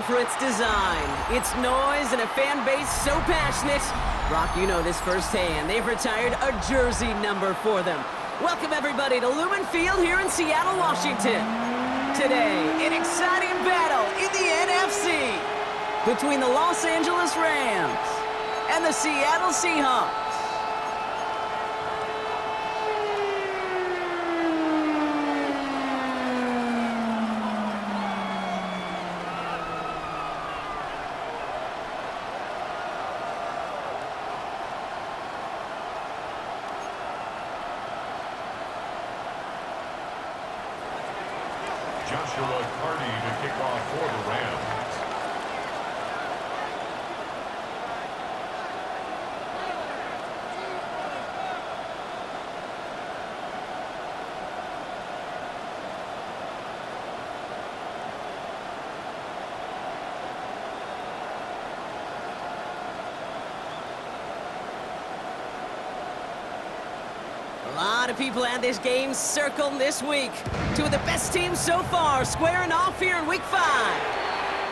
for its design, its noise, and a fan base so passionate. Brock, you know this firsthand. They've retired a jersey number for them. Welcome, everybody, to Lumen Field here in Seattle, Washington. Today, an exciting battle in the NFC between the Los Angeles Rams and the Seattle Seahawks. To kick off for the Rams. A lot of people had this game circled this week. Two of the best teams so far squaring off here in Week 5.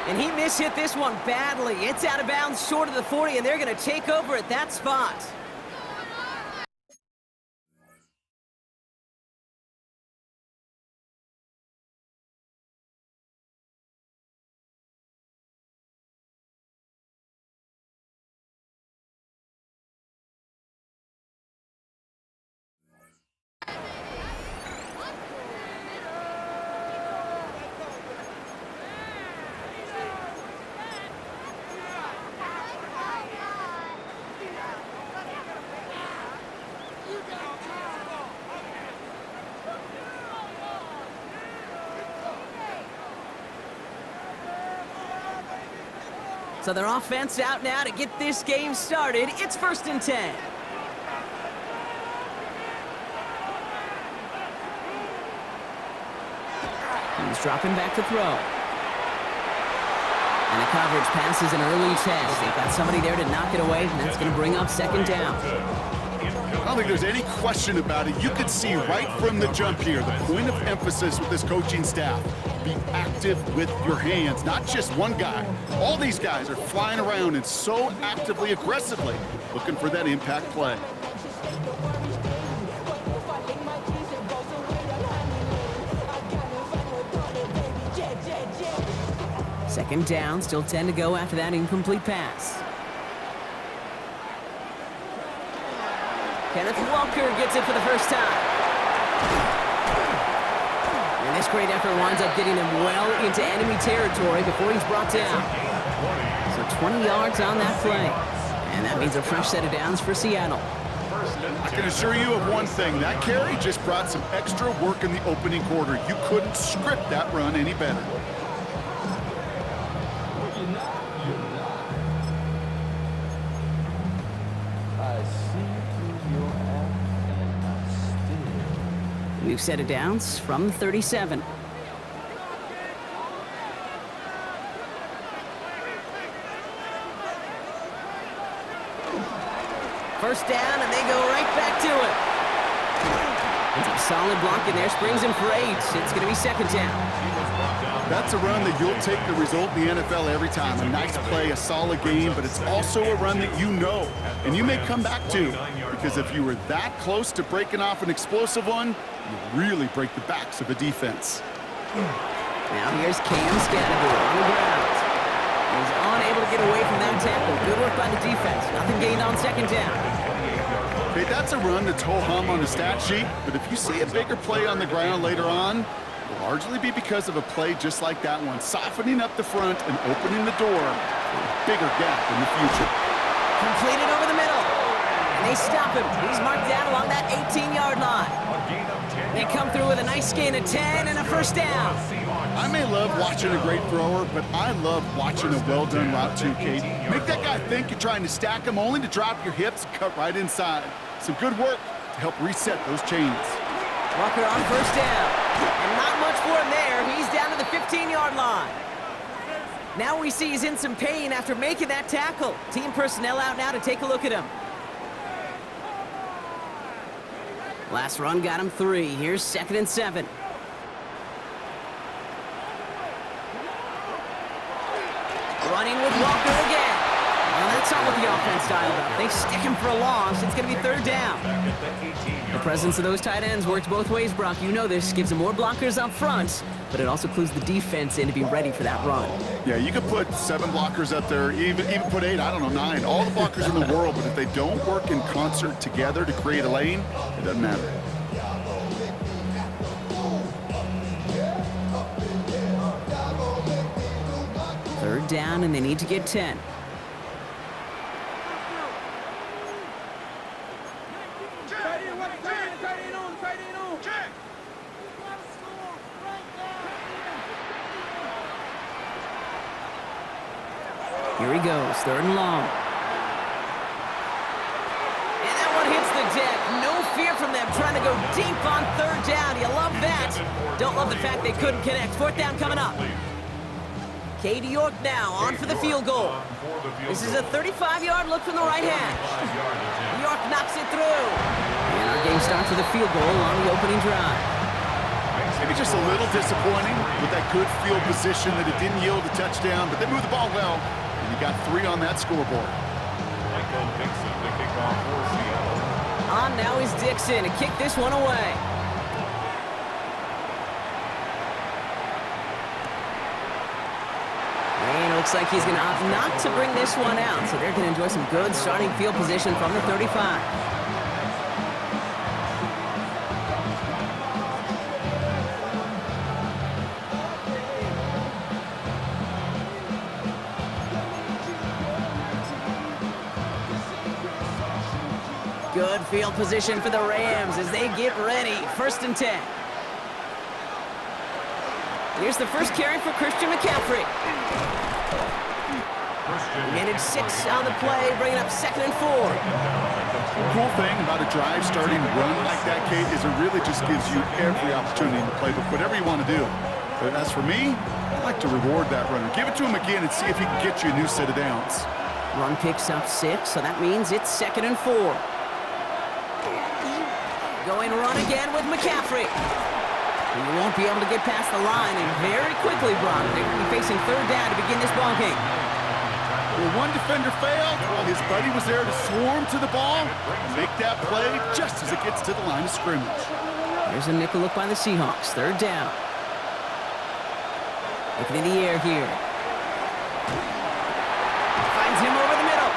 And he mishit this one badly. It's out of bounds short of the 40, and they're going to take over at that spot. So their offense out now to get this game started. It's 1st and 10. He's dropping back to throw. And the coverage passes an early test. They've got somebody there to knock it away, and that's going to bring up 2nd down. I don't think there's any question about it. You could see right from the jump here, the point of emphasis with this coaching staff. Be active with your hands, not just one guy. All these guys are flying around and so actively, aggressively looking for that impact play. Second down, still 10 to go after that incomplete pass. Kenneth Walker gets it for the first time. And this great effort winds up getting him well into enemy territory before he's brought down. So 20 yards on that play. And that means a fresh set of downs for Seattle. I can assure you of one thing. That carry just brought some extra work in the opening quarter. You couldn't script that run any better. New set of downs from 37. First down, and they go right back to it. It's a solid block in there, springs him for 8. It's going to be 2nd down. That's a run that you'll take the result in the NFL every time. A nice play, a solid game, but it's also a run that you know, and you may come back to, because if you were that close to breaking off an explosive one, you really break the backs of a defense. Now here's Cam Scadaboo on the ground. He's unable to get away from that tackle. Good work by the defense. Nothing gained on 2nd down. Okay, that's a run that's ho-hum on the stat sheet, but if you see a bigger play on the ground later on, it'll largely be because of a play just like that one, softening up the front and opening the door for a bigger gap in the future. Completed over the middle. And they stop him. He's marked down along that 18-yard line. They come through with a nice gain of 10 and a first down. I may love watching a great thrower, but I love watching a well-done route too, Kate. Make that guy think you're trying to stack him only to drop your hips and cut right inside. Some good work to help reset those chains. Walker on first down. And not much for him there. He's down to the 15-yard line. Now we see he's in some pain after making that tackle. Team personnel out now to take a look at him. Last run got him 3. Here's 2nd and 7. Running with Walker again. Well, that's not what the offense dialed up. They stick him for a loss. It's going to be third down. The presence of those tight ends works both ways, Brock. You know this. Gives them more blockers up front, but it also clues the defense in to be ready for that run. Yeah, you could put 7 blockers up there, even put 8, I don't know, 9. All the blockers in the world, but if they don't work in concert together to create a lane, it doesn't matter. Third down, and they need to get 10. Here he goes, third and long. And that one hits the deck. No fear from them trying to go deep on third down. You love that. Don't love the fact they couldn't connect. Fourth down coming up. Katie York now on for the field goal. This is a 35-yard look from the right hash. York knocks it through. And our game starts with a field goal on the opening drive. Maybe just a little disappointing with that good field position that it didn't yield a touchdown, but they moved the ball well, and you got 3 on that scoreboard. On now is Dixon to kick this one away. And it looks like he's going to opt not to bring this one out, so they're going to enjoy some good starting field position from the 35. Good field position for the Rams as they get ready. First and 10. Here's the first carry for Christian McCaffrey. Managed 6 on the play, bringing up 2nd and 4. The cool thing about a drive starting run like that, Kate, is it really just gives you every opportunity in the playbook, whatever you want to do. But as for me, I like to reward that runner. Give it to him again and see if he can get you a new set of downs. Run picks up 6, so that means it's 2nd and 4. Going run again with McCaffrey. He won't be able to get past the line, and very quickly, Brock, they're going to be facing third down to begin this ball game. Well, one defender failed. Well, his buddy was there to swarm to the ball and make that play just as it gets to the line of scrimmage. Here's a nickel look by the Seahawks. Third down. Looking in the air here. Finds him over the middle.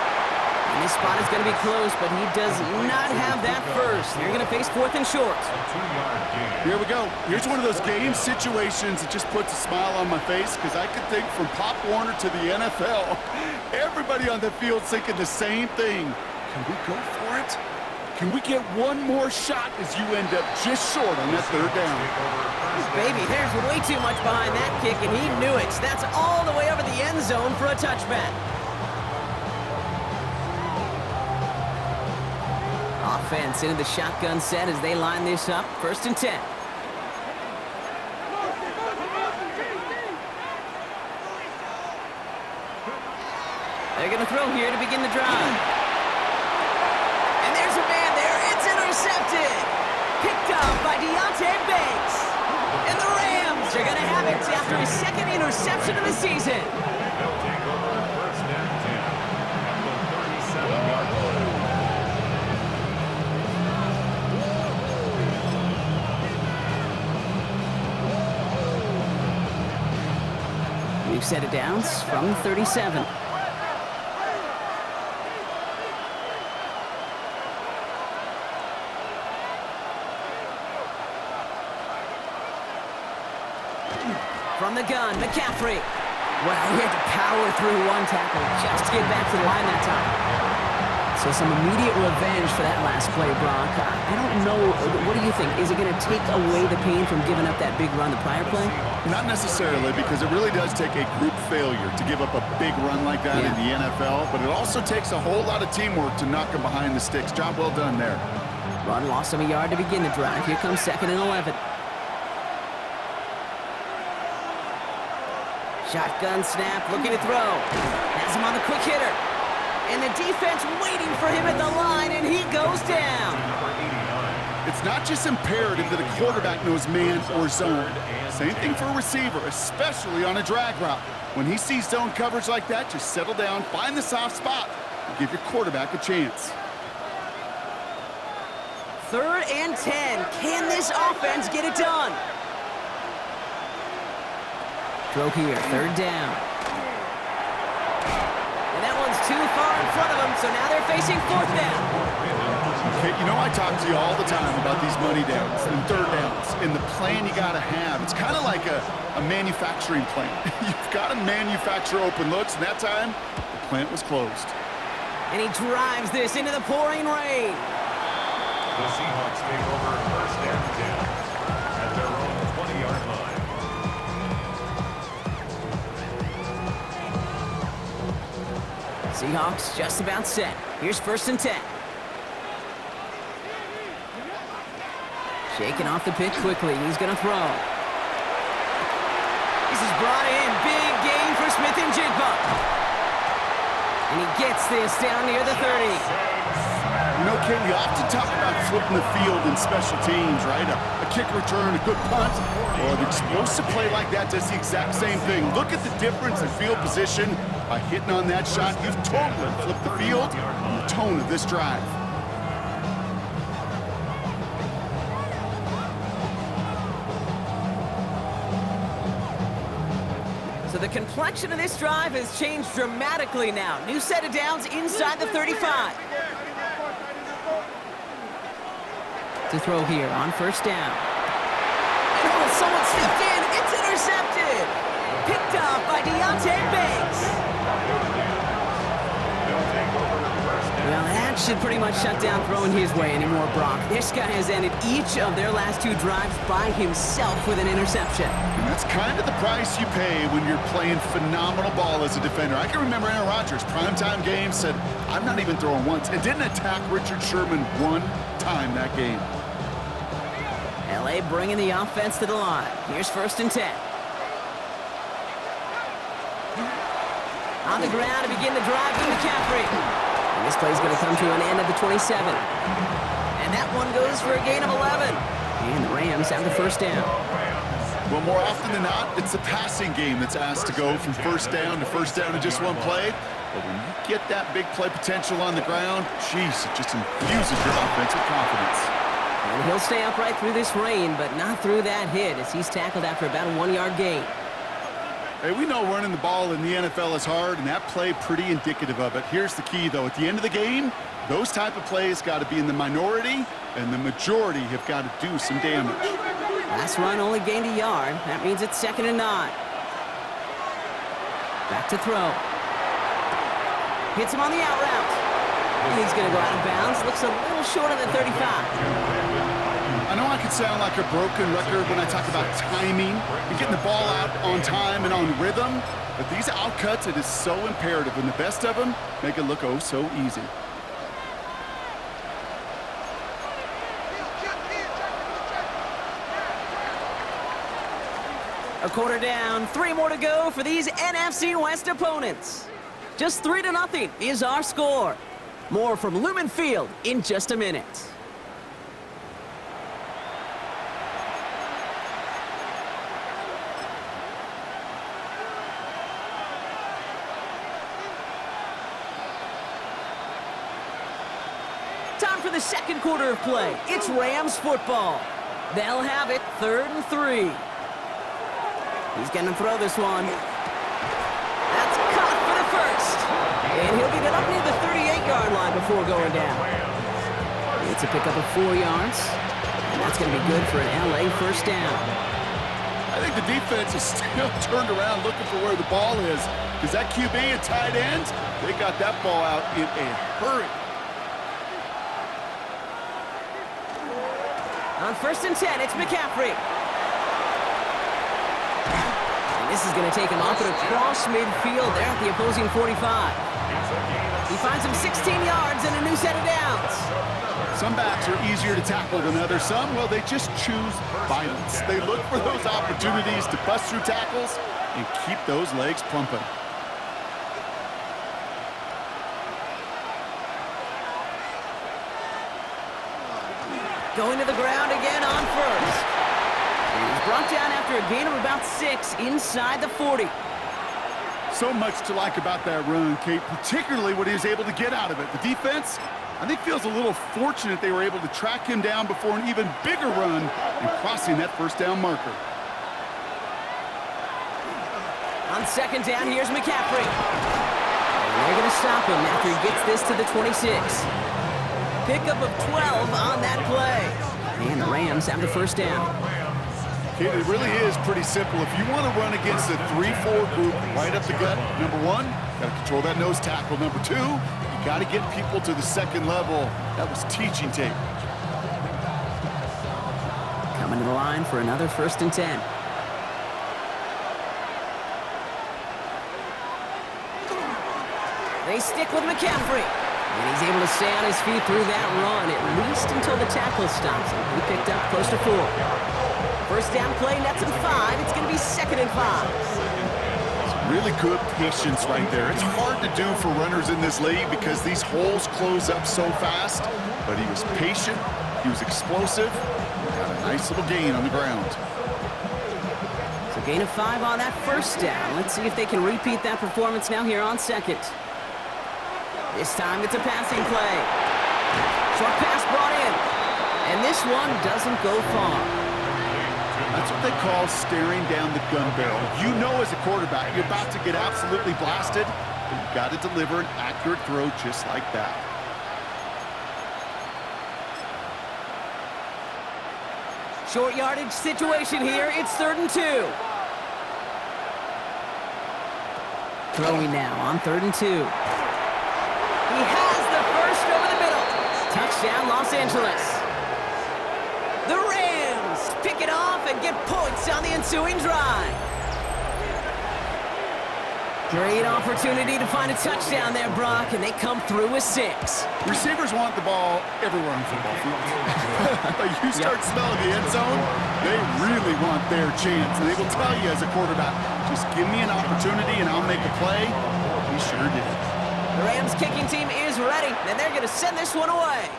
And this spot is going to be close, but he does not have that first. They're going to face 4th and short. Here we go. Here's one of those game situations that just puts a smile on my face because I could think from Pop Warner to the NFL. Everybody on the field thinking the same thing. Can we go for it? Can we get one more shot as you end up just short on that third down? Baby, there's way too much behind that kick, and he knew it. That's all the way over the end zone for a touchback. Offense into the shotgun set as they line this up. 1st and 10. They're going to throw here to begin the drive. And there's a man there. It's intercepted. Picked up by Deontay Banks. And the Rams are going to have it after his 2nd interception of the season. They'll take over 1st and 10 at the 37-yard line. We've set it down from 37. From the gun, McCaffrey. Well, he had to power through one tackle just to get back to the line that time. So some immediate revenge for that last play, Brock. I don't know. What do you think? Is it going to take away the pain from giving up that big run the prior play? Not necessarily, because it really does take a group failure to give up a big run like that in the NFL, but it also takes a whole lot of teamwork to knock him behind the sticks. Job well done there. Run lost him a yard to begin the drive. Here comes 2nd and 11. Shotgun snap, looking to throw. Has him on the quick hitter. And the defense waiting for him at the line, and he goes down. It's not just imperative that a quarterback knows man or zone. Same thing for a receiver, especially on a drag route. When he sees zone coverage like that, just settle down, find the soft spot, and give your quarterback a chance. 3rd and 10. Can this offense get it done? Throw here, 3rd down. And that one's too far in front of them, so now they're facing 4th down. Okay, you know I talk to you all the time about these money downs and 3rd downs and the plan you got to have. It's kind of like a manufacturing plant. You've got to manufacture open looks, and that time, the plant was closed. And he drives this into the pouring rain. The Seahawks take over 1st and 10 at their own 20-yard line. Seahawks just about set. Here's 1st and 10. Shaking off the pick quickly. He's going to throw. This is brought in. Big gain for Smith-Njigba. And he gets this down near the 30. You know, Kate, we often talk about flipping the field in special teams, right? A kick return, a good punt. Well, an explosive play like that does the exact same thing. Look at the difference in field position. By hitting on that shot, you've totally flipped the field and the tone of this drive. So the complexion of this drive has changed dramatically now. New set of downs inside the 35. To throw here on 1st down. And oh, someone stepped in. It's intercepted. Picked up by Deontay Banks. Well, that should pretty much shut down throwing his way anymore, Brock. This guy has ended each of their last 2 drives by himself with an interception. And that's kind of the price you pay when you're playing phenomenal ball as a defender. I can remember Aaron Rodgers, primetime game, said, I'm not even throwing once, and didn't attack Richard Sherman one time that game. LA bringing the offense to the line. Here's 1st and 10. On the ground to begin the drive to McCaffrey. And this play's going to come to an end at the 27. And that one goes for a gain of 11. And the Rams have the 1st down. Well, more often than not, it's the passing game that's asked to go from 1st down to 1st down in just one play. But when you get that big play potential on the ground, geez, it just infuses your offense with confidence. And he'll stay upright through this rain, but not through that hit as he's tackled after about a 1-yard gain. Hey, we know running the ball in the NFL is hard, and that play pretty indicative of it. Here's the key, though. At the end of the game, those type of plays got to be in the minority, and the majority have got to do some damage. Last run only gained a yard. That means it's 2nd and 9. Back to throw. Hits him on the out route. And he's going to go out of bounds. Looks a little short of the 35. I know I could sound like a broken record when I talk about timing and getting the ball out on time and on rhythm, but these outcuts, it is so imperative, and the best of them make it look oh so easy. A quarter down, 3 more to go for these NFC West opponents. Just 3-0 is our score. More from Lumen Field in just a minute. Time for the 2nd quarter of play. It's Rams football. They'll have it 3rd and 3. He's going to throw this one. That's caught for the 1st. And he'll get it up near the 38-yard line before going down. It's a pickup of 4 yards. And that's going to be good for an LA 1st down. I think the defense is still turned around looking for where the ball is, because that QB and tight end, they got that ball out in a hurry. On 1st and 10, it's McCaffrey. And this is going to take him off and across midfield there at the opposing 45. He finds him 16 yards and a new set of downs. Some backs are easier to tackle than others. Some, well, they just choose violence. They look for those opportunities to bust through tackles and keep those legs pumping. Going to the ground again on first. And he's brought down after a gain of about 6 inside the 40. So much to like about that run, Kate, particularly what he was able to get out of it. The defense, I think, feels a little fortunate they were able to track him down before an even bigger run and crossing that first down marker. On second down, here's McCaffrey. And they're going to stop him after he gets this to the 26. Pickup of 12 on that play. And the Rams have the first down. Kate, it really is pretty simple. If you want to run against a 3-4 group right up the gut, number one, got to control that nose tackle. Number two, you got to get people to the second level. That was teaching tape. Coming to the line for another 1st and 10. They stick with McCaffrey. And he's able to stay on his feet through that run, at least until the tackle stops him. He picked up close to 4. First down play, nets at 5. It's going to be 2nd and 5. Really good patience right there. It's hard to do for runners in this league because these holes close up so fast. But he was patient. He was explosive. Got a nice little gain on the ground. So gain of 5 on that first down. Let's see if they can repeat that performance now here on second. This time it's a passing play. Short pass brought in. And this one doesn't go far. That's what they call staring down the gun barrel. You know as a quarterback, you're about to get absolutely blasted, but you've got to deliver an accurate throw just like that. Short yardage situation here. It's 3rd and 2. Throwing now on 3rd and 2. He has the first over the middle. Touchdown, Los Angeles. The Rams pick it off and get points on the ensuing drive. Great opportunity to find a touchdown there, Brock, and they come through with 6. Receivers want the ball everywhere on the football field. But you start smelling the end zone, they really want their chance. And they will tell you as a quarterback, just give me an opportunity and I'll make a play. He sure did. The Rams kicking team is ready, and they're going to send this one away.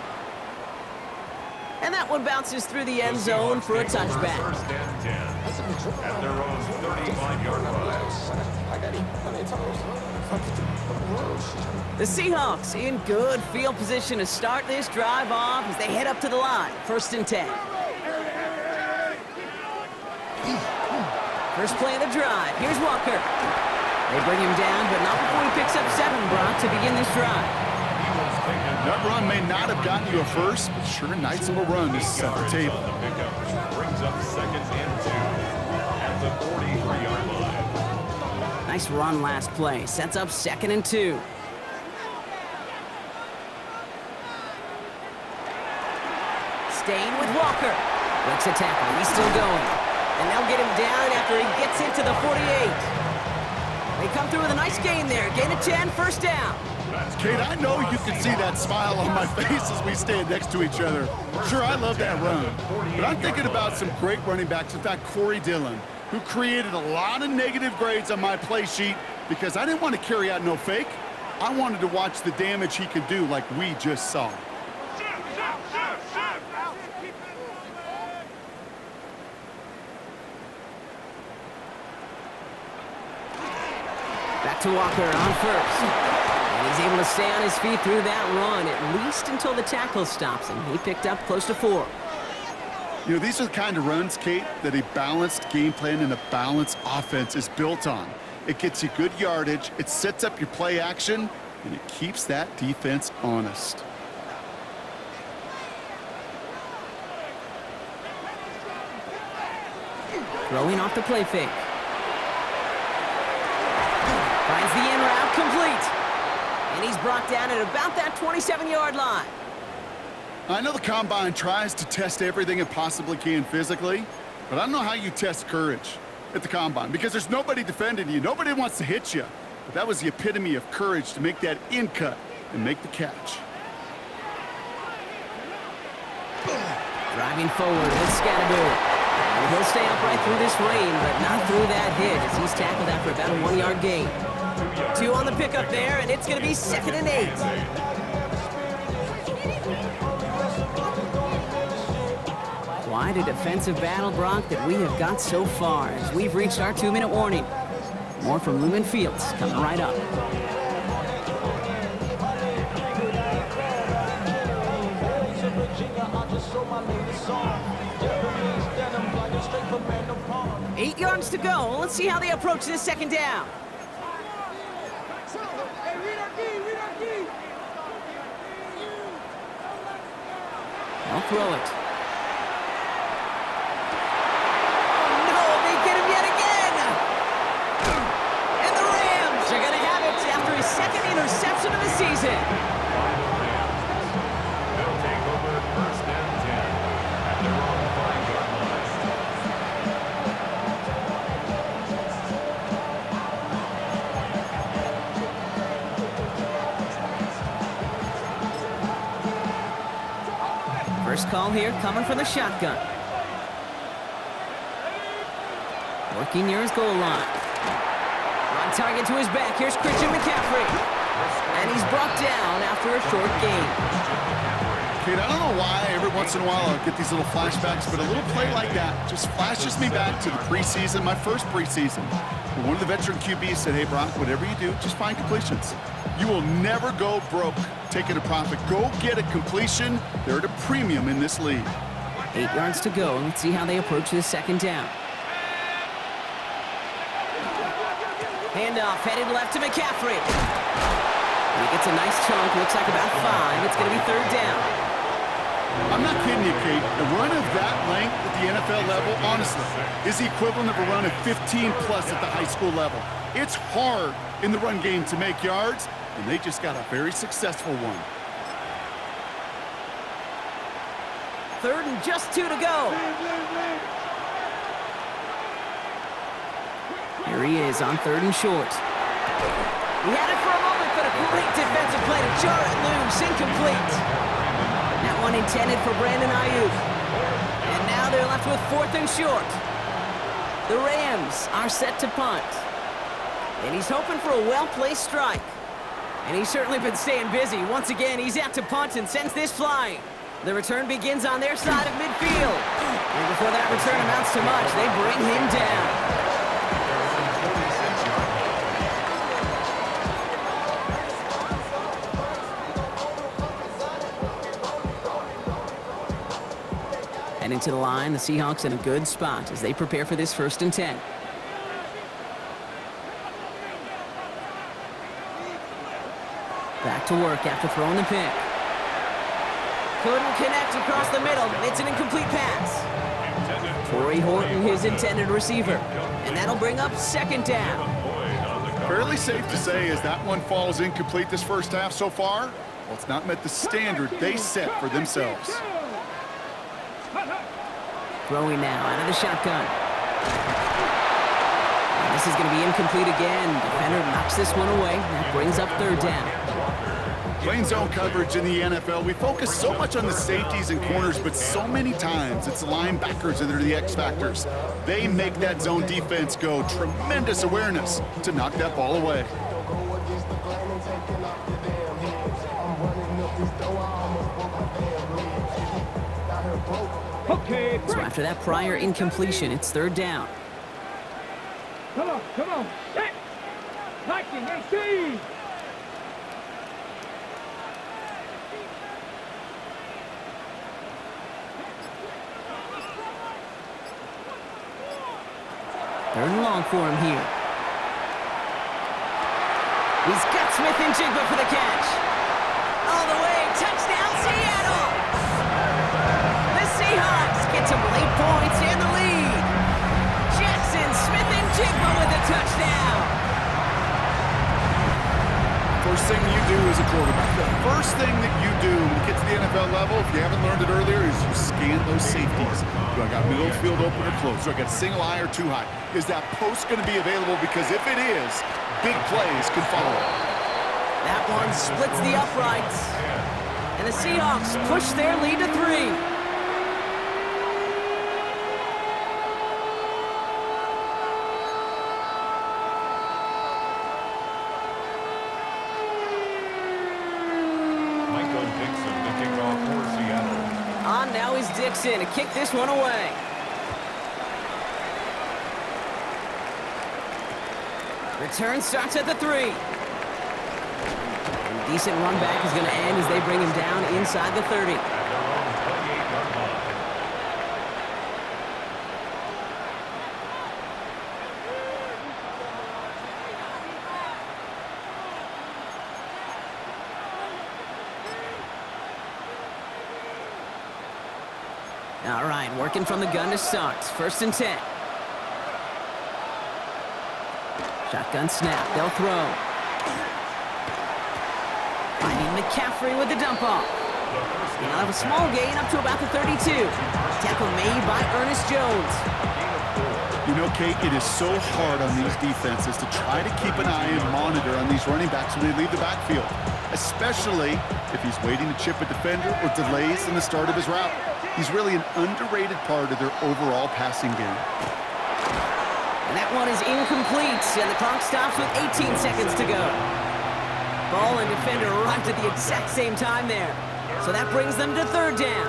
And that one bounces through the end zone for a touchback. 1st and 10 at their own 35-yard line. The Seahawks in good field position to start this drive off as they head up to the line. 1st and 10. First play of the drive. Here's Walker. They bring him down, but not before he picks up 7, Brock, to begin this drive. That run may not have gotten you a first, but sure, nice little run to set the table. The pickup brings up 2nd and 2 at the 43-yard line. Nice run last play. Sets up 2nd and 2. Staying with Walker. Breaks a tackle. He's still going. And they'll get him down after he gets into the 48. They come through with a nice gain there. Gain of 10, 1st down. Kate, I know you can see that smile on my face as we stand next to each other. Sure, I love that run. But I'm thinking about some great running backs. In fact, Corey Dillon, who created a lot of negative grades on my play sheet because I didn't want to carry out no fake. I wanted to watch the damage he could do like we just saw. Back to Walker on first. And he's able to stay on his feet through that run, at least until the tackle stops him. He picked up close to 4. You know, these are the kind of runs, Kate, that a balanced game plan and a balanced offense is built on. It gets you good yardage, it sets up your play action, and it keeps that defense honest. Throwing off the play fake. Finds the in route complete. And he's brought down at about that 27-yard line. I know the Combine tries to test everything it possibly can physically, but I don't know how you test courage at the Combine because there's nobody defending you. Nobody wants to hit you. But that was the epitome of courage to make that in cut and make the catch. Driving forward with Scatterbill. And he'll stay upright through this rain, but not through that hit as he's tackled after about a 1-yard gain. 2 on the pickup there, and it's going to be 2nd and 8. quite a defensive battle, Brock, that we have got so far as we've reached our 2-minute warning. More from Lumen Fields coming right up. Eight yards to go. Let's see how they approach this second down. I'll throw it. Oh, no, they get him yet again. And the Rams are going to have it after his second interception of the season. They'll take over first and 10 at their own 5-yard line. First call here coming from the shotgun. Working near his goal line. On target to his back. Here's Christian McCaffrey. And he's brought down after a short gain. Kate, I don't know why every once in a while I'll get these little flashbacks, but a little play like that just flashes me back to the preseason, my first preseason. One of the veteran QBs said, hey, Brock, whatever you do, just find completions. You will never go broke taking a profit. Go get a completion. They're at a premium in this league. 8 yards to go. Let's see how they approach this second down. Handoff headed left to McCaffrey. He gets a nice chunk. Looks like about 5. It's going to be third down. I'm not kidding you, Kate. A run of that length at the NFL level, honestly, is the equivalent of a run of 15-plus at the high school level. It's hard in the run game to make yards, and they just got a very successful one. Third and just 2 to go. Here he is on third and short. He had it for a moment, but a great defensive play to jar it loose. Incomplete. That one intended for Brandon Ayuk. And now they're left with fourth and short. The Rams are set to punt. And he's hoping for a well-placed strike. And he's certainly been staying busy. Once again, he's out to punt and sends this flying. The return begins on their side of midfield. And before that return amounts to much, they bring him down. And into the line, the Seahawks in a good spot as they prepare for this 1st and 10. Back to work after throwing the pick. Couldn't connect across the middle. It's an incomplete pass. Torrey Horton, his intended receiver. And that'll bring up second down. Fairly safe to say as that one falls incomplete this first half so far, well, it's not met the standard they set for themselves. Throwing now out of the shotgun. And this is going to be incomplete again. Defender knocks this one away. That brings up third down. Playing zone coverage in the NFL, we focus so much on the safeties and corners, but so many times it's the linebackers that are the X factors. They make that zone defense go. Tremendous awareness to knock that ball away. So after that prior incompletion, it's third down. Come on. Set. Liking, AC. Third and long for him here. He's got Smith and Jigba for the catch. All the way, touchdown Seattle! The Seahawks get some late points and the lead. Jackson Smith and Jigba with a touchdown. First thing you do as a quarterback, the first thing that you do when you get to the NFL level, if you haven't learned it earlier, is you scan those safeties. Do I got middle of the field open or close? Do I got single high or too high? Is that post going to be available? Because if it is, big plays can follow. That one splits the uprights. And the Seahawks push their lead to 3. On now is Dixon to kick this one away. Return starts at the 3. And a decent run back is going to end as they bring him down inside the 30. At their own 28-yard line. All right, working from the gun to start. 1st and 10. Shotgun snap, they'll throw. Finding McCaffrey with the dump off. He'll have a small gain up to about the 32. Tackle made by Ernest Jones. You know, Kate, it is so hard on these defenses to try to keep an eye and monitor on these running backs when they leave the backfield, especially if he's waiting to chip a defender or delays in the start of his route. He's really an underrated part of their overall passing game. And that one is incomplete, and the clock stops with 18 seconds to go. Ball and defender arrived at the exact same time there. So that brings them to 3rd down.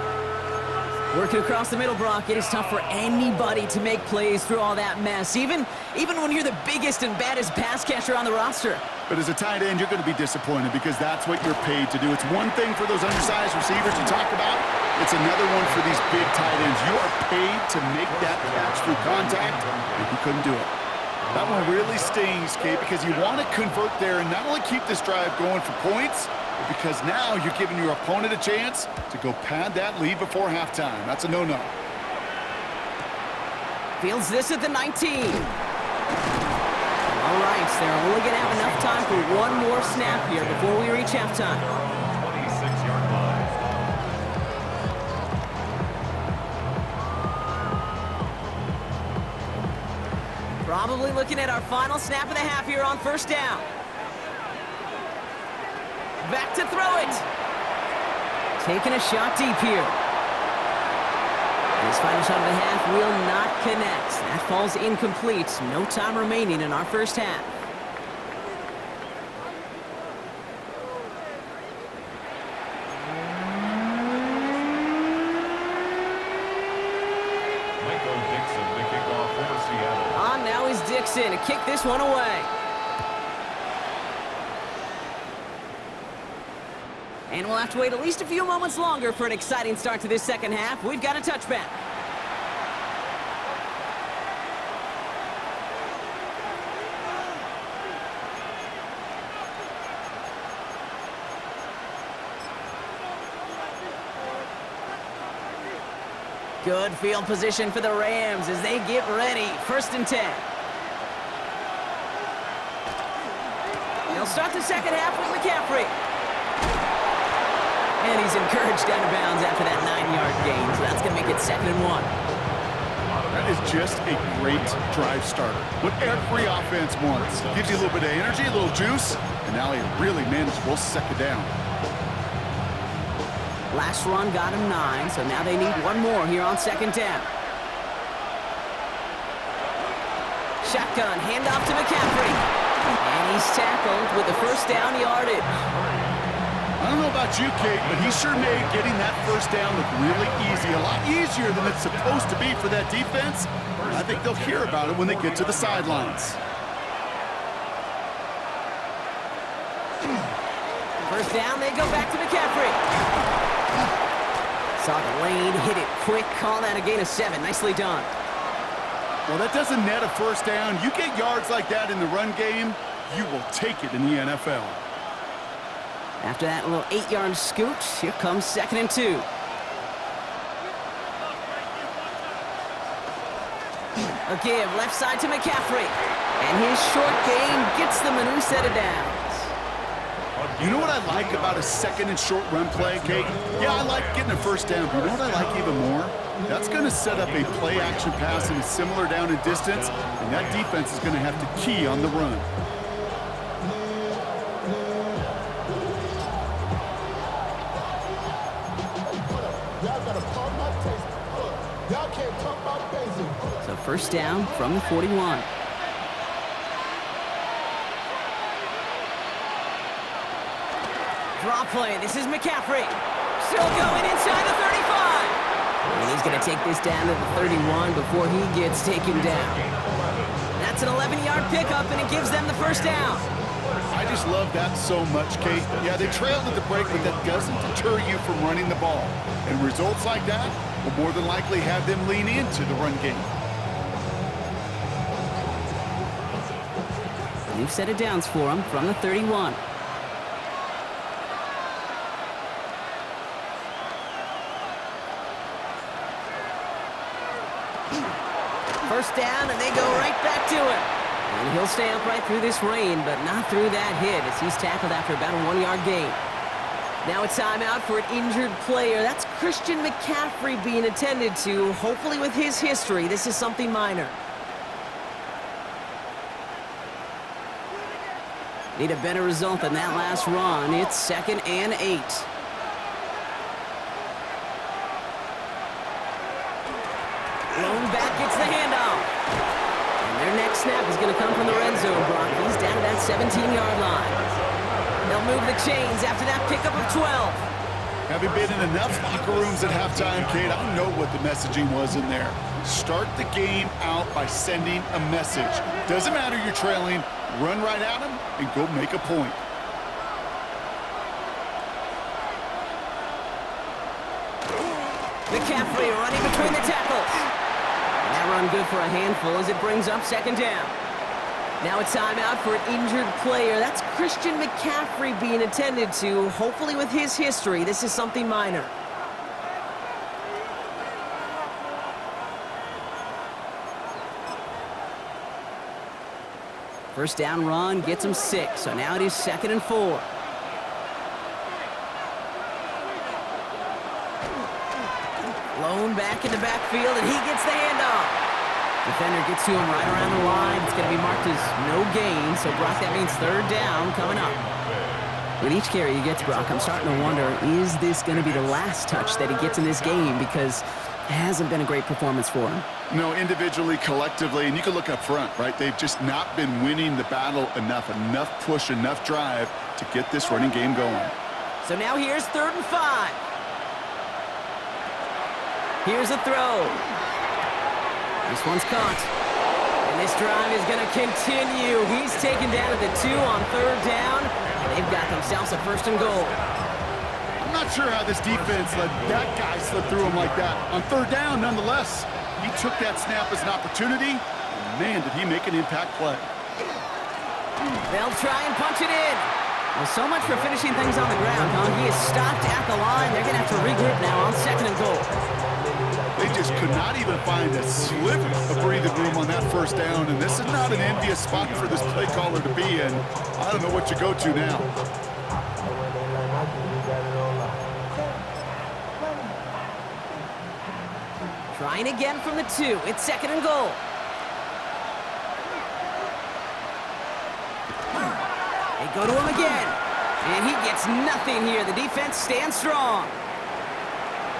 Working across the middle, Brock, it is tough for anybody to make plays through all that mess, even when you're the biggest and baddest pass catcher on the roster. But as a tight end, you're going to be disappointed because that's what you're paid to do. It's one thing for those undersized receivers you talk about. It's another one for these big tight ends. You are paid to make that catch through contact, and you couldn't do it. That one really stings, Kate, because you want to convert there and not only keep this drive going for points, but because now you're giving your opponent a chance to go pad that lead before halftime. That's a no-no. Fields this at the 19. All right, they're only going to have enough time for one more snap here before we reach halftime. 26-yard line. Probably looking at our final snap of the half here on 1st down. Back to throw it. Taking a shot deep here. His final shot of the half will not connect. That falls incomplete. No time remaining in our 1st half. On now is Dixon to kick this one away. And we'll have to wait at least a few moments longer for an exciting start to this 2nd half. We've got a touchback. Good field position for the Rams as they get ready. 1st and 10. They'll start the 2nd half with McCaffrey. And he's encouraged out of bounds after that 9-yard gain, so that's going to make it 2nd and 1. That is just a great drive starter. What every offense wants. Gives you a little bit of energy, a little juice, and now a really manageable 2nd down. Last run got him 9, so now they need one more here on 2nd down. Shotgun, handoff to McCaffrey. And he's tackled with the 1st down yardage. I don't know about you, Kate, but he sure made getting that 1st down look really easy. A lot easier than it's supposed to be for that defense. I think they'll hear about it when they get to the sidelines. 1st down, they go back to McCaffrey. Saw the lane, hit it quick, call that a gain of 7. Nicely done. Well, that doesn't net a 1st down. You get yards like that in the run game, you will take it in the NFL. After that little 8-yard scoot, here comes 2nd and 2. A give, left side to McCaffrey. And his short gain gets them a new set of downs. You know what I like about a 2nd and short run play, Kate? Yeah, I like getting a 1st down, but you know what I like even more? That's going to set up a play-action pass in a similar down and distance, and that defense is going to have to key on the run. So 1st down from the 41. Draw play. This is McCaffrey. Still going inside the 35. And he's going to take this down to the 31 before he gets taken down. That's an 11-yard pickup, and it gives them the first down. I just love that so much, Kate. Yeah, they trailed at the break, but that doesn't deter you from running the ball. And results like that will more than likely have them lean into the run game. New set of downs for him from the 31. First down, and they go right back to it. And he'll stay upright through this rain, but not through that hit as he's tackled after about a 1-yard gain. Now a timeout for an injured player. That's Christian McCaffrey being attended to. Hopefully with his history, this is something minor. Need a better result than that last run. It's 2nd and 8. Lone back gets the handoff. And their next snap is going to come from the red zone, Brock. He's down to that 17-yard line. They'll move the chains after that pickup of 12. Having been in enough locker rooms at halftime, Kate, I know what the messaging was in there. Start the game out by sending a message. Doesn't matter you're trailing, run right at them and go make a point. McCaffrey running between the tackles. And that run good for a handful as it brings up 2nd down. Now a timeout for an injured player. That's Christian McCaffrey being attended to. Hopefully with his history, this is something minor. First down run gets him 6, so now it is 2nd and 4. Lone back in the backfield, and he gets the handoff. Defender gets to him right around the line. It's going to be marked as no gain, so Brock, that means 3rd down coming up. With each carry he gets, Brock, I'm starting to wonder, is this going to be the last touch that he gets in this game? Because it hasn't been a great performance for him. No, individually, collectively, and you can look up front, right? They've just not been winning the battle enough push, enough drive to get this running game going. So now here's 3rd and 5. Here's a throw. This one's caught. And this drive is going to continue. He's taken down at the 2 on 3rd down. And they've got themselves a 1st and goal. I'm not sure how this defense let that guy slip through him like that. On 3rd down, nonetheless, he took that snap as an opportunity. And man, did he make an impact play. They'll try and punch it in. Well, so much for finishing things on the ground, huh? He is stopped at the line. They're going to have to regroup now on 2nd and goal. They just could not even find a sliver of breathing room on that 1st down, and this is not an envious spot for this play caller to be in. I don't know what you go to now. Trying again from the 2. It's 2nd and goal. They go to him again, and he gets nothing here. The defense stands strong.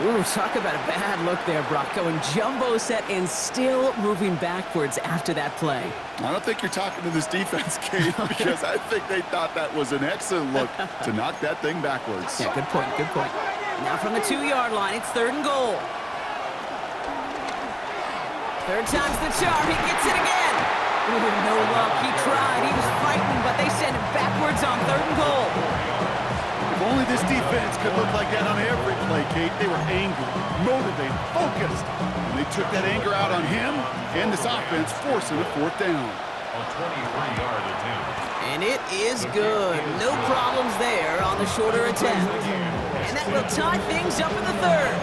Ooh, talk about a bad look there, Brock. Going jumbo set and still moving backwards after that play. I don't think you're talking to this defense, Kate, because I think they thought that was an excellent look to knock that thing backwards. Yeah, good point, good point. Now from the 2-yard line, it's 3rd and goal. 3rd time's the charm. He gets it again. Ooh, no luck. He tried. He was fighting, but they send him backwards on 3rd and goal. If only this defense could look like that on every play, Kate. They were angry, motivated, focused. And they took that anger out on him and this offense, forcing a 4th down. A 23-yard attempt. And it is good. No problems there on the shorter attempt. And that will tie things up in the 3rd.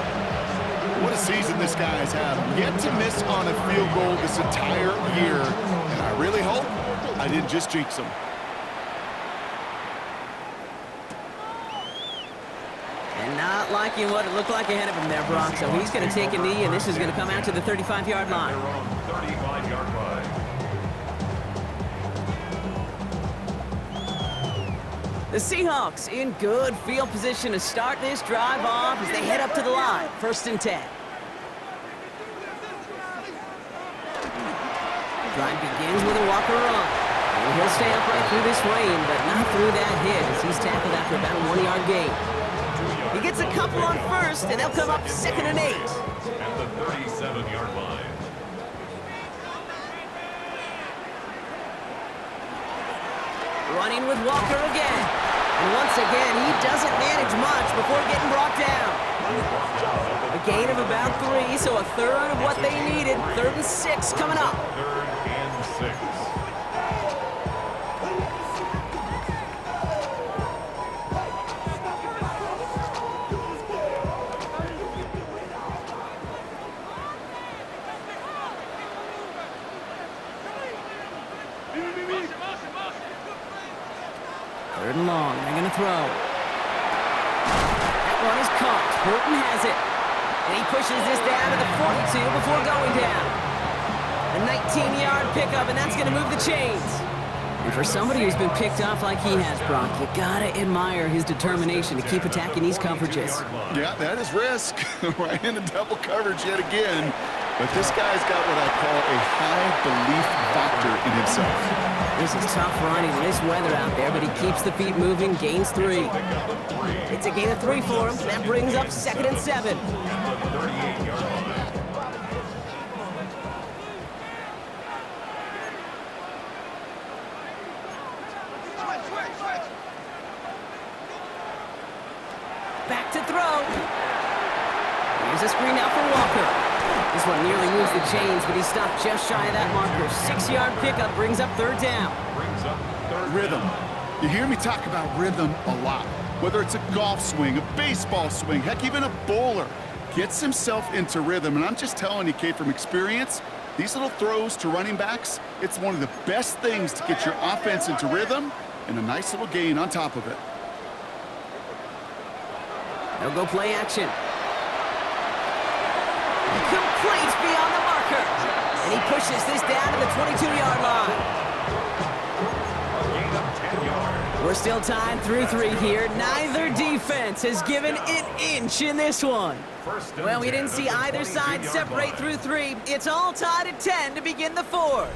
What a season this guy has had. Yet to miss on a field goal this entire year. And I really hope I didn't just jinx him. And not liking what it looked like ahead of him there, Brock. So he's going to take a knee, and this is going to come out to the 35-yard line. Their own 35-yard line. The Seahawks in good field position to start this drive off as they head up to the line. 1st and 10. Drive begins with a walker run. And he'll stay upright through this rain, but not through that hit as he's tackled after about a 1-yard gain. He gets a couple on 1st, and they'll come up 2nd and 8. at the 37-yard line. Running with Walker again. And once again, he doesn't manage much before getting brought down. A gain of about 3, so a third of what they needed. 3rd and 6 coming up. 3rd and 6. Third and long, they're gonna throw. That one is caught. Horton has it. And he pushes this down to the 42 before going down. A 19-yard pickup, and that's gonna move the chains. And for somebody who's been picked off like he has, Brock, you gotta admire his determination to keep attacking these coverages. Yeah, that is risk. Right into double coverage yet again. But this guy's got what I call a high belief factor in himself. This is tough running in this weather out there, but he keeps the feet moving, gains 3. It's a gain of 3 for him. That brings up 2nd and 7. Back to throw. Here's a screen now for Walker. This one nearly moves the chains, but he stopped just shy of that marker. 6-yard pickup brings up 3rd down. Rhythm. You hear me talk about rhythm a lot. Whether it's a golf swing, a baseball swing, heck, even a bowler gets himself into rhythm. And I'm just telling you, Kate, from experience, these little throws to running backs, it's one of the best things to get your offense into rhythm and a nice little gain on top of it. They'll go play action. Complete beyond the marker. And he pushes this down to the 22-yard line. We're still tied through 3 here. Neither defense has given an inch in this one. Well, we didn't see either side separate through 3. It's all tied at 10 to begin the 4th.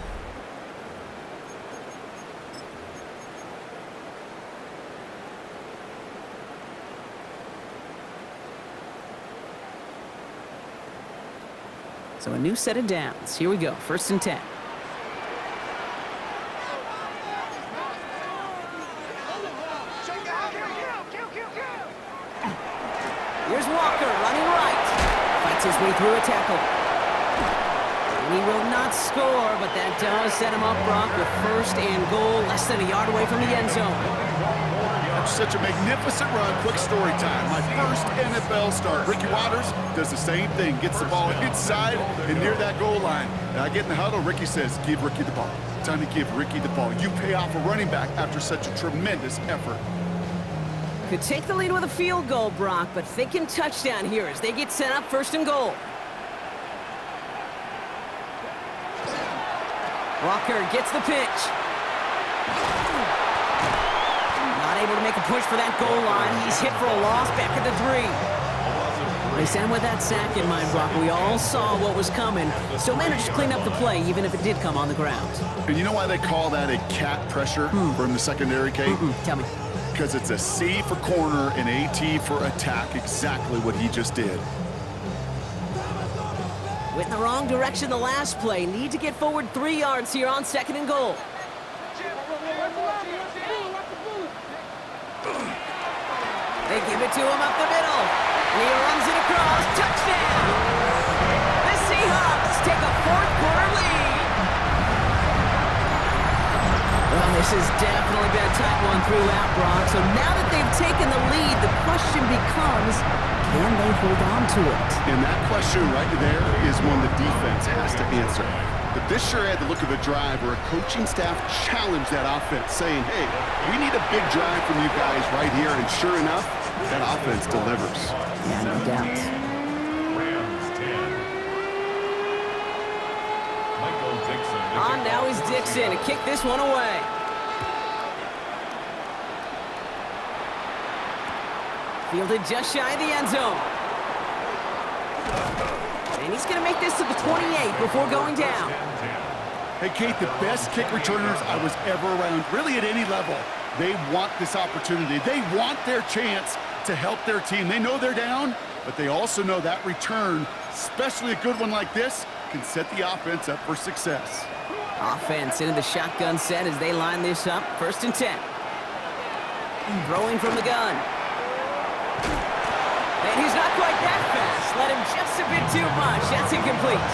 So a new set of downs. Here we go, 1st and 10. Here's Walker running right. Fights his way through a tackle. And he will not score, but that does set him up, Brock, with 1st and goal, less than a yard away from the end zone. That's such a magnificent run. Quick story time. My first NFL start. Ricky Waters does the same thing. Gets the ball inside and near that goal line. And I get in the huddle. Ricky says, give Ricky the ball. Time to give Ricky the ball. You pay off a running back after such a tremendous effort. Could take the lead with a field goal, Brock, but thinking touchdown here as they get set up 1st and goal. Walker gets the pitch. Not able to make a push for that goal line. He's hit for a loss back at the 3. They sent him with that sack in mind, Brock. We all saw what was coming. Still managed to clean up the play, even if it did come on the ground. And you know why they call that a cat pressure from the secondary, Kate? Tell me. Because it's a C for corner and a T for attack. Exactly what he just did. Went in the wrong direction the last play. Need to get forward 3 yards here on 2nd and goal. They give it to him up the middle. And he runs it across. Touchdown! The Seahawks take a 4th quarter lead. Well, this has definitely been a tight one throughout, Brock. So now that they've taken the lead, the question becomes, can they hold on to it? And that question right there is one the defense has to answer. But this sure had the look of a drive where a coaching staff challenged that offense, saying, hey, we need a big drive from you guys right here. And sure enough, that offense delivers. Yeah, no doubt. Rams 10. Michael Dixon. On now is Dixon to kick this one away. Fielded just shy of the end zone. And he's going to make this to the 28 before going down. Hey, Kate, the best kick returners I was ever around, really at any level, they want this opportunity. They want their chance to help their team. They know they're down, but they also know that return Especially a good one like this can set the offense up for success. Offense into the shotgun set as they line this up. 1st and 10. Throwing from the gun. And he's not quite that fast. Let him just a bit too much. That's incomplete.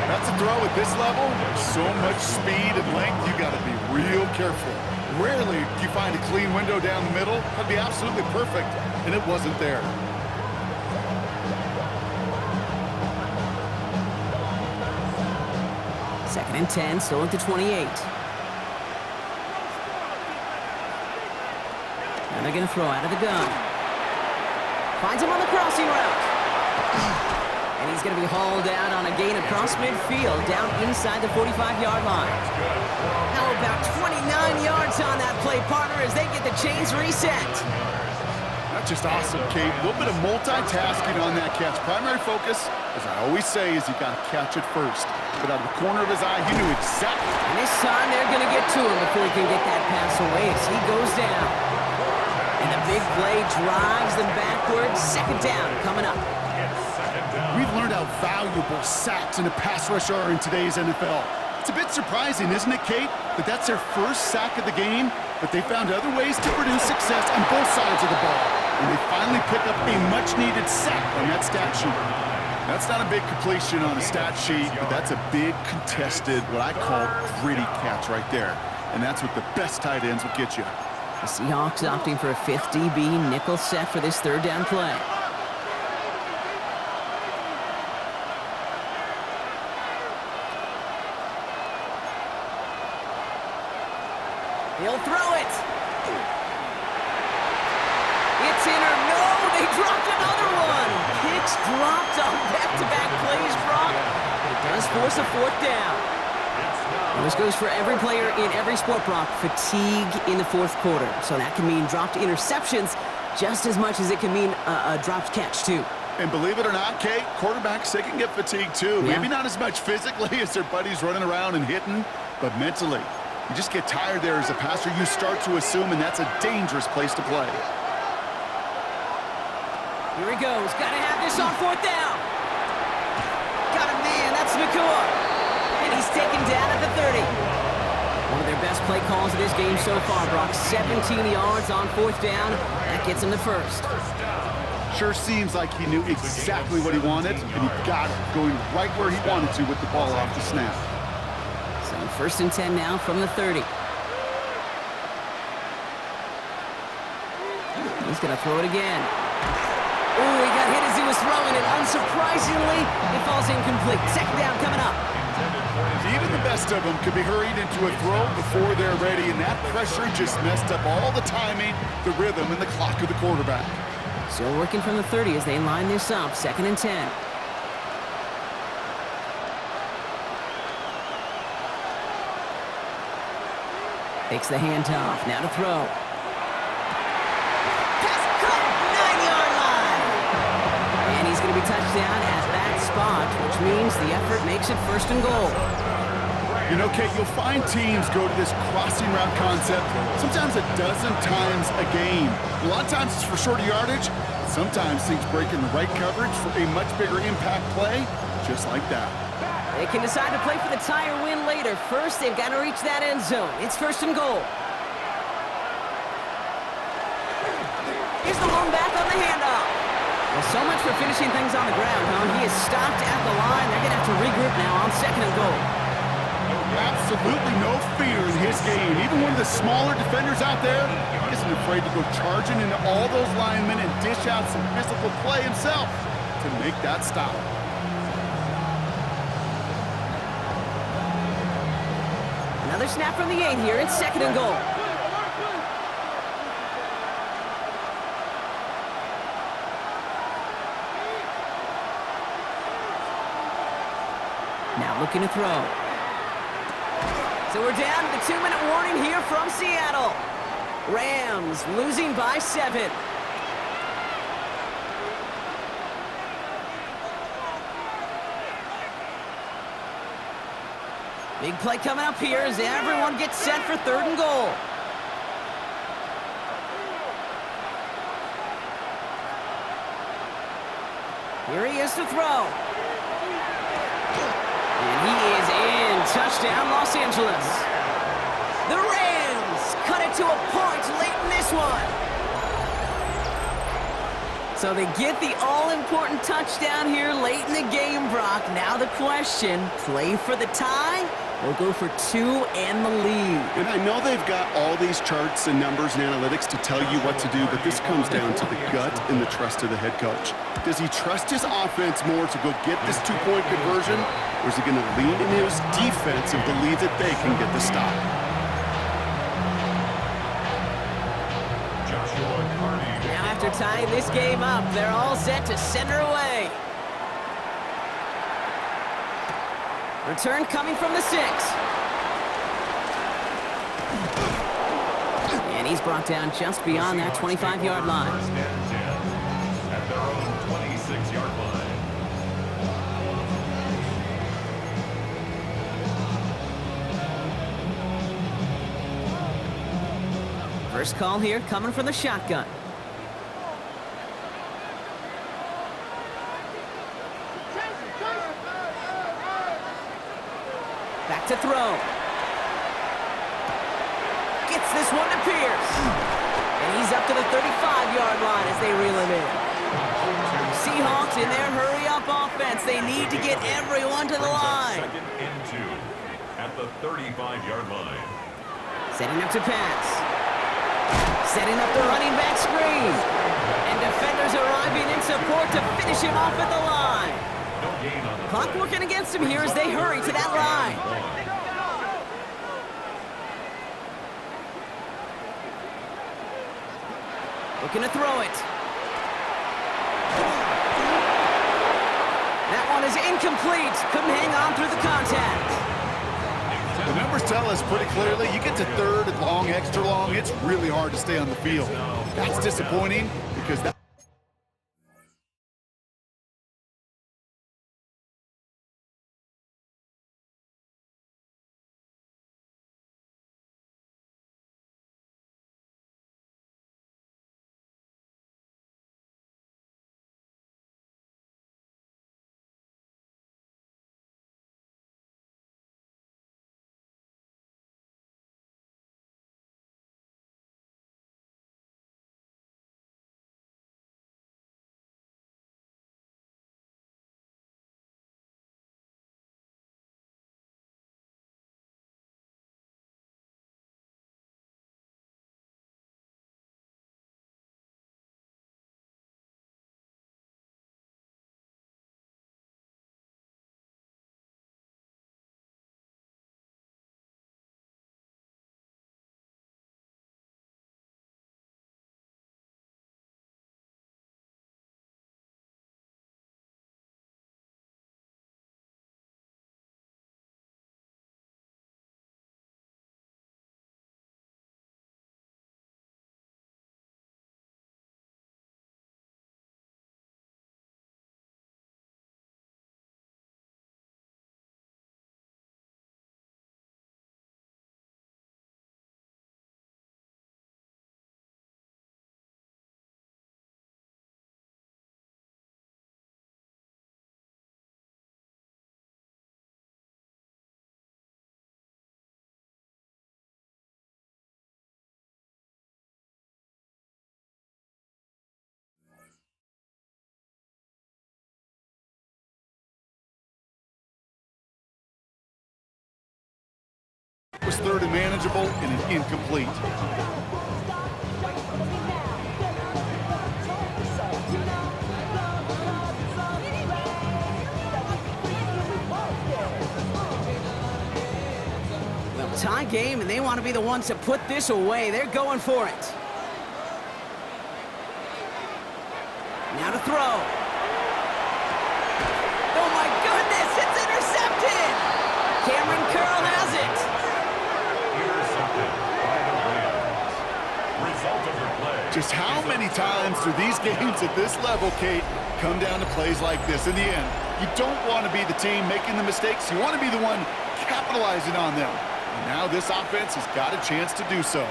That's a throw at this level. So much speed and length, you got to be real careful. Rarely do you find a clean window down the middle. That'd be absolutely perfect, and it wasn't there. Second and 10, still at the 28. And they're going to throw out of the gun. Finds him on the crossing route. And he's going to be hauled out on a gain across midfield, down inside the 45-yard line. How about 29 yards on that play, partner, as they get the chains reset. That's just awesome, Kate. A little bit of multitasking on that catch. Primary focus, as I always say, is you got to catch it first. But out of the corner of his eye, he knew exactly. And this time they're going to get to him before he can get that pass away as he goes down. And the big play drives them backwards. 2nd down coming up. We've learned how valuable sacks in a pass rush are in today's NFL. It's a bit surprising, isn't it, Kate, that that's their first sack of the game, but they found other ways to produce success on both sides of the ball. And they finally pick up a much-needed sack on that stat sheet. That's not a big completion on a stat sheet, but that's a big contested, what I call gritty catch right there. And that's what the best tight ends will get you. The Seahawks opting for a 5th DB nickel set for this 3rd down play. He'll throw it. It's in or no, they dropped another one. Kicks dropped on back-to-back plays, Brock. But it does force a 4th down. And this goes for every player in every sport, Brock. Fatigue in the 4th quarter. So that can mean dropped interceptions just as much as it can mean a dropped catch, too. And believe it or not, Kate, quarterbacks, they can get fatigued, too. Yeah. Maybe not as much physically as their buddies running around and hitting, but mentally. You just get tired there as a passer. You start to assume, and that's a dangerous place to play. Here he goes. Got to have this on 4th down. Got a man. That's Nakua. And he's taken down at the 30. One of their best play calls of this game so far, Brock. 17 yards on 4th down. That gets him the 1st. Sure seems like he knew exactly what he wanted, and he got it, going right where he wanted to with the ball off the snap. So 1st and 10 now from the 30. He's going to throw it again. Oh, he got hit as he was throwing it. Unsurprisingly, it falls incomplete. 2nd down coming up. Even the best of them could be hurried into a throw before they're ready, and that pressure just messed up all the timing, the rhythm, and the clock of the quarterback. Still working from the 30 as they line this up. 2nd and 10. Takes the handoff. Now to throw. Pass caught. 9-yard line. And he's going to be touchdown at that spot, which means the effort makes it 1st and goal. You know, Kate, you'll find teams go to this crossing route concept sometimes a dozen times a game. A lot of times it's for shorter yardage. Sometimes things break in the right coverage for a much bigger impact play, just like that. They can decide to play for the tie or win later. First, they've got to reach that end zone. It's 1st and goal. Here's the lone back on the handoff. Well, so much for finishing things on the ground, huh? He is stopped at the line. They're going to have to regroup now on 2nd and goal. Absolutely no fear in his game. Even one of the smaller defenders out there isn't afraid to go charging into all those linemen and dish out some physical play himself to make that stop. Another snap from the 8 here. It's 2nd and goal. Now looking to throw. So we're down to the 2-minute warning here from Seattle. Rams losing by 7. Big play coming up here as everyone gets set for 3rd and goal. Here he is to throw. And he is in. Touchdown, Los Angeles. The Rams cut it to a point late in this one. So they get the all-important touchdown here late in the game, Brock. Now the question, play for the tie or go for two and the lead? And I know they've got all these charts and numbers and analytics to tell you what to do, but this comes down to the gut and the trust of the head coach. Does he trust his offense more to go get this two-point conversion, or is he going to lean in his defense and believe that they can get the stop? Now after tying this game up, they're all set to send her away. Return coming from the 6. And he's brought down just beyond that 25-yard line. First and 10 at their own 26-yard line. First call here coming from the shotgun. Back to throw. Gets this one to Pierce. And he's up to the 35-yard line as they reel him in. Seahawks in their hurry-up offense. They need to get everyone to the line. Second and 2 at the 35-yard line. Setting up to pass. Setting up the running back screen. And defenders arriving in support to finish him off at the line. No gain on the Clock working against him here as they hurry to that line. Looking to throw it. That one is incomplete. Couldn't hang on through the contact. The numbers tell us pretty clearly, you get to third and long, extra long, it's really hard to stay on the field. That's disappointing because that was third and manageable and an incomplete. Well, tie game, and they want to be the ones to put this away. They're going for it. Now to throw. Oh, my goodness, it's intercepted. Cameron Curl has it. Intercepted by the Rams. Result of the play. Just how many times do these games at this level, Kate, come down to plays like this? In the end, you don't want to be the team making the mistakes. You want to be the one capitalizing on them. And now this offense has got a chance to do so.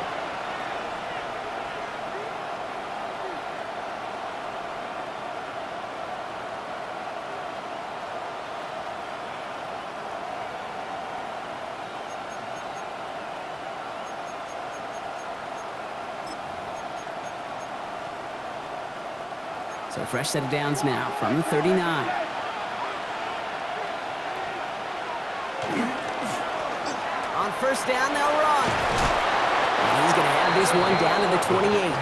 So a fresh set of downs now from the 39. On first down, they'll run. And he's going to have this one down to the 28.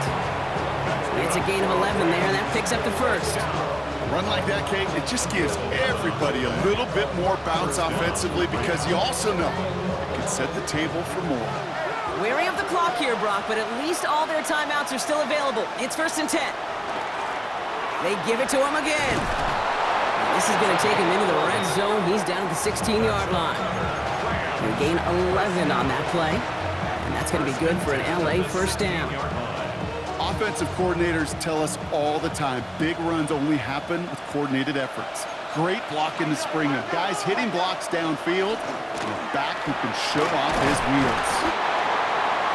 It's a gain of 11 there, and that picks up the first. A run like that, Kate, it just gives everybody a little bit more bounce offensively because you also know it can set the table for more. Wary of the clock here, Brock, but at least all their timeouts are still available. It's 1st and 10. They give it to him again. And this is going to take him into the red zone. He's down at the 16-yard line. They gain 11 on that play. And that's going to be good for an LA first down. Offensive coordinators tell us all the time, big runs only happen with coordinated efforts. Great blocking to spring them. Guys hitting blocks downfield, and a back who can show off his wheels.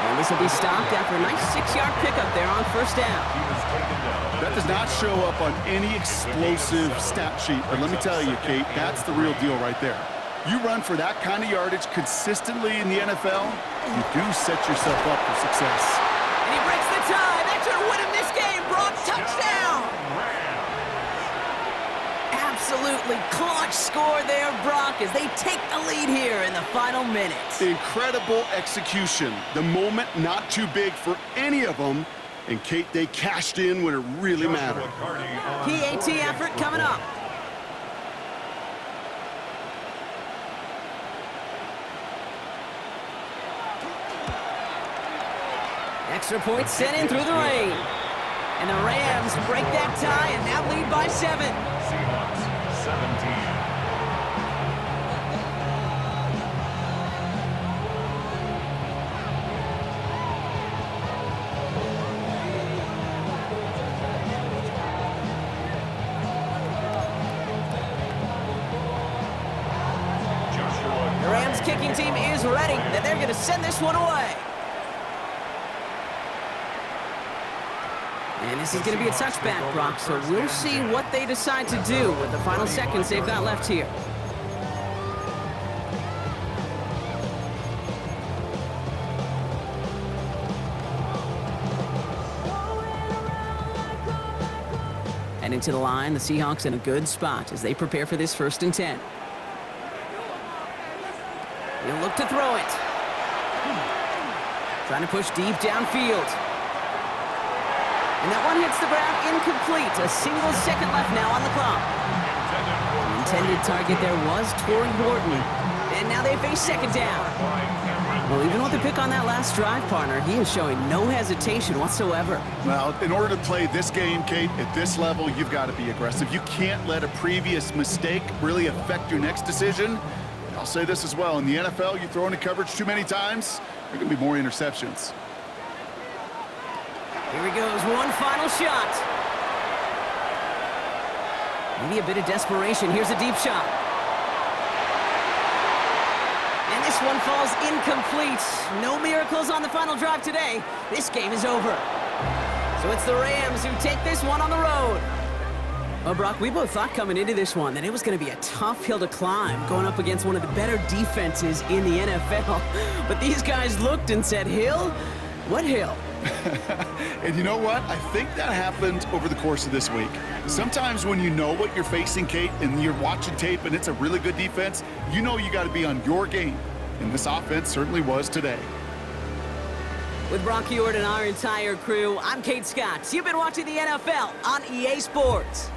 And this will be stopped after a nice 6-yard pickup there on first down. That does not show up on any explosive stat sheet, but let me tell you, Kate, that's the real deal right there. You run for that kind of yardage consistently in the NFL, you do set yourself up for success. And he breaks the tie. That should win him this game, Brock. Touchdown! Absolutely clutch score there, Brock, as they take the lead here in the final minutes. Incredible execution. The moment not too big for any of them. And, Kate, they cashed in when it really mattered. PAT effort coming up. Extra point sent in through the rain. And the Rams break that tie and now lead by 7. Seahawks 17. The Rams kicking team is ready, and they're going to send this one away. And this is going to be a touchback, Brock, so we'll see what they decide to do with the final seconds they've got left here. And into the line, the Seahawks in a good spot as they prepare for this 1st and 10. He'll look to throw it. Trying to push deep downfield. And that one hits the ground incomplete. A single second left now on the clock. The intended target there was Torrey Horton. And now they face 2nd down. Well, even with the pick on that last drive, partner, he is showing no hesitation whatsoever. Well, in order to play this game, Kate, at this level, you've got to be aggressive. You can't let a previous mistake really affect your next decision. I'll say this as well. In the NFL, you throw into coverage too many times, there are going to be more interceptions. Here he goes, one final shot. Maybe a bit of desperation. Here's a deep shot. And this one falls incomplete. No miracles on the final drive today. This game is over. So it's the Rams who take this one on the road. Well, Brock, we both thought coming into this one that it was going to be a tough hill to climb, going up against one of the better defenses in the NFL. But these guys looked and said, hill? What hill? And you know what? I think that happened over the course of this week. Sometimes when you know what you're facing, Kate, and you're watching tape and it's a really good defense, you know you got to be on your game. And this offense certainly was today. With Brock Heward and our entire crew, I'm Kate Scott. You've been watching the NFL on EA Sports.